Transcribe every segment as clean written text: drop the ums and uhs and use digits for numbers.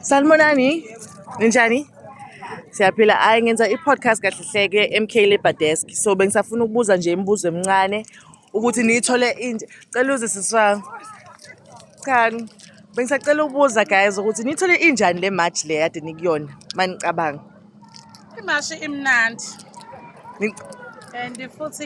Sanibonani, ninjani? Siyaphila. Hayi ngenza i-podcast kahle hleke MK Labour Desk. So bengisafuna ukubuza nje imibuzo emncane ukuthi niyithole inje. Cela uze siswa. Cha, bengisacela ukubuza guys ukuthi niyithole injani le match le kade nikuyona manicabanga. Imashi imnandi. Ni- And futhi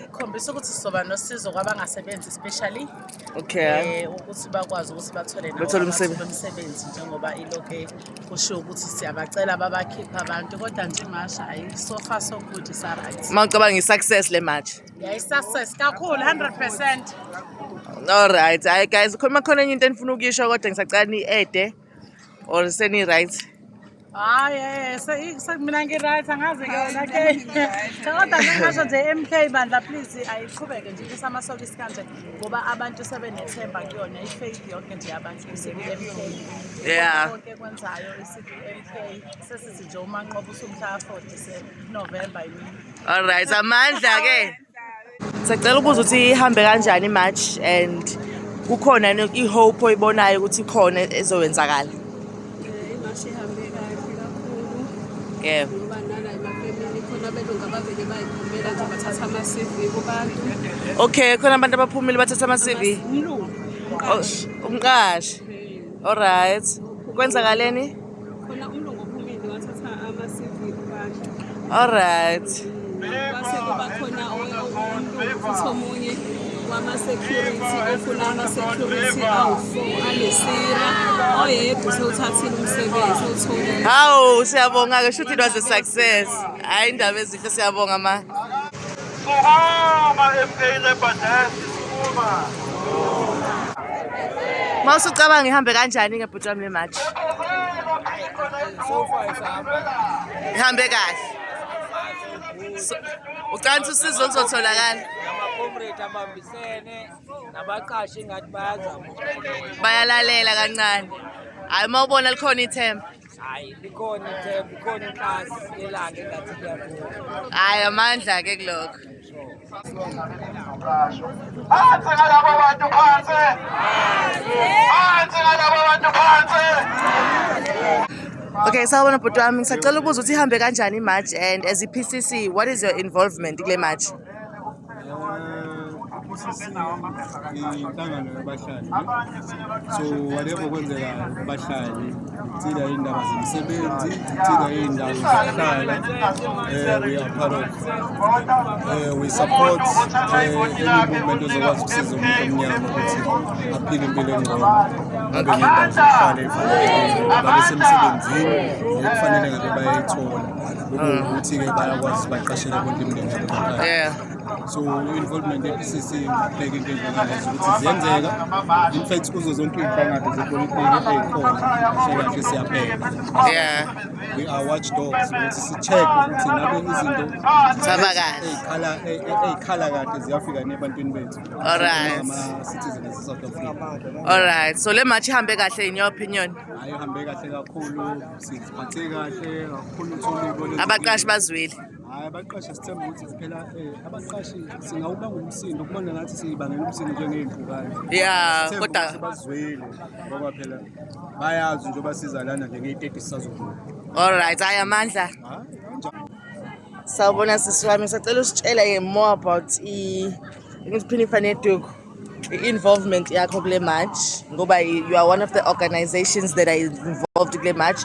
ikhombisa ukuthi sizoba nosizo kwabangasebenzi especially Okay. ukuthi bakwazi ukuthi bathole Bathole umsebenzi. umsebenzi njengoba ilokho kusho ukuthi siyabacela babakhipha abantu kodwa nje imashi ayi so far so good is right. Mawucabanga i-success le match. Yeah, success kakhulu 100%. Alright. Hayi guys, khona enye into enifuna ukuyisho kodwa ngisacela ni-ede or seni right. Yeah, mina ngi-right angazi yona ke. Kodwa ngingasho nje MK bandla please ayiqhubeke nje isamasokisi kanje ngoba abantu sebenethemba kuyona i-faith yonke nje abantu MK. Yeah. Konke kwenzayo MK sesithi nje umanqoba usumhla 4 November yini. Alright, amandla ke. Sicela ukubuza ukuthi ihambe kanjani i-match and kukhona i-hope oyibonayo ukuthi ikhona ezowenzakala. Imashi ihambe kahle kakhulu. Yebo. Ngoba nala emafemini khona abelungu abavele bayiphumela nje bathatha ama-CV kubantu. Okay, khona abantu abaphumile bathatha ama-CV. Umlungu. Umqashi. Alright. Kwenzakaleni? Khona umlungu ophumile wathatha ama-CV kubantu. Alright. Base kuba khona umlungu futhi omunye wama-security ofuna ama-security awu-4 anesira oyedwa sewuthathile umsebenzi ewutholile. Hawu, siyabonga-ke shuthi it was a success. Hayi indaba ezinhle siyabonga ma. Sukuma MK Labour Desk, sukuma. Mawusucabanga ihambe kanjani ngebhuti wami le match? Ihambe kahle. Ucanda usizo oluzotholakala. Ama-comrade abambisene nabaqashi engathi bayazama. Bayalalela kancane. Hayi mawubona likhona ithemba. Hayi likhona ithemba, ikhona inklasi elanga engathi liyakhula. Hayi amandla ke kulokho. Phansi ngalabo bantu phansi. Phansi ngalabo bantu phansi. Okay, sawubona bhuti wami, ngisacela ukubuza ukuthi ihambe kanjani i-match and as i-PCC, what is your involvement kule match? Inhlangano yabahlali. So whatever kwenzeka kubahlali, thina indaba zemisebenzi, thina indaba zokuhlala, we are part of we support any movement ezokwazi ukusiza umuntu omnyama ukuthi aphile impilo engcono. Abe nendawo zokuhlala efanele, babe semsebenzini ekufanele ngabe bayayithola. Ukuthi-ke bayakwazi baqashele bonke imindeni yabo. Yeah. So involvement ye-PCC ibheka into ezivakalayo ukuthi ziyenzeka. In fact kuzo zonke iy'nhlangano zepolitiki ey'khona kahle kahle siyabheka. Yeah. We are watchdogs ukuthi si-check ukuthi ngabe izinto Zihamba kahle. ey'khala kade ziyafika nebantwini bethu. Alright. Ama-citizens e-South Africa. Alright. So le match ihambe kahle in your opinion? Hayi ihambe kahle kakhulu, siziphathe kahle kakhulu ukuthi Abaqashi bazwile. hayi abaqashi sithemba ukuthi phela abaqashi singawubanga umsindo kubona ngathi sibangela umsindo njengey'mpukane. Yeah, Sithemba kodwa ukuthi bazwele ngoba phela bayazi nje basiza lana njenge-30 sisazokhula. alright, hayi amandla. Sawubona sisi wami, ngisacela usitshele more about i-Phinifa Network, i-involvement yakho kule match ngoba you are one of the organizations that are involved kule match.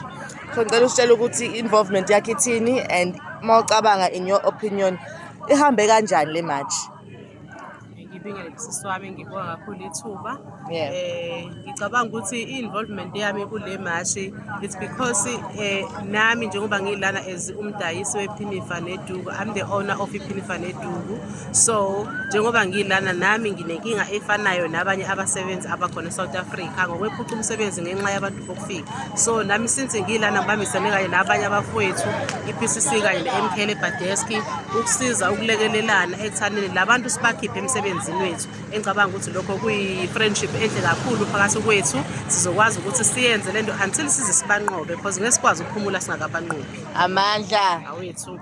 So ngicela usitshele ukuthi i-involvement yakho ithini and mawucabanga in your opinion ihambe kanjani le match? Ngibingelele sisi wami, ngibonga kakhulu ithuba. Yeah. Ngicabanga ukuthi i-involvement yami kule mashi it's because nami njengoba ngilana as umdayisi wePhinifa Neduku, I'm the owner of iPhinifa Neduku. So njengoba ngilana nami nginenkinga efanayo nabanye abasebenzi abakhona eSouth Africa ngokwephuca umsebenzi ngenxa yabantu bokufika. So nami since ngilana ngibambisane kanye nabanye abafowethu iPCC kanye neMK Labour Desk ukusiza ukulekelelana ekuthaneni labantu sibakhiphe emsebenzini wethu. Engicabanga ukuthi lokho kuyi-friendship enhle kakhulu phakathi kwethu, sizokwazi ukuthi siyenze lento until size sibanqobe because ngeke sikwazi ukuphumula singakabanqobi. Amandla. Awethu.